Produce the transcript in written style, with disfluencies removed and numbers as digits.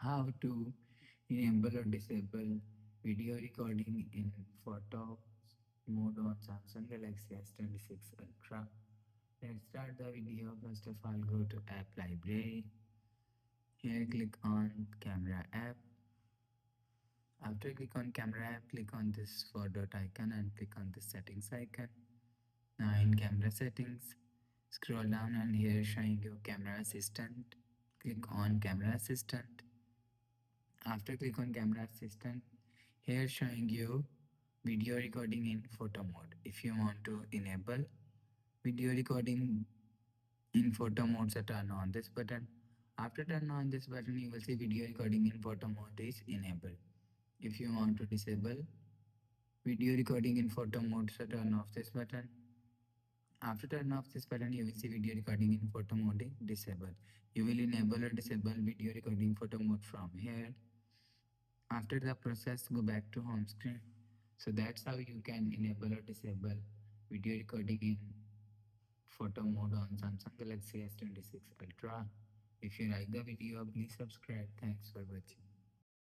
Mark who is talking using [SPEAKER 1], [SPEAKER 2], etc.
[SPEAKER 1] how to enable or disable video recording in photo mode on Samsung Galaxy S26 Ultra. Let's start the video. First of all, go to App Library. Here, click on Camera app. After click on Camera app, click on this four dot icon and click on the settings icon. Now in camera settings, scroll down and here showing you camera assistant. Click on camera assistant. After click on camera assistant, here showing you video recording in photo mode. If you want to enable video recording in photo mode, so turn on this button. After turn on this button, you will see video recording in photo mode is enabled. If you want to disable video recording in photo mode, so turn off this button. After turn off this button, you will see video recording in photo mode is disabled. You will enable or disable video recording photo mode from here. After the process, go back to home screen. So that's how you can enable or disable video recording in photo mode on Samsung Galaxy S26 Ultra. If you like the video, please subscribe. Thanks for watching.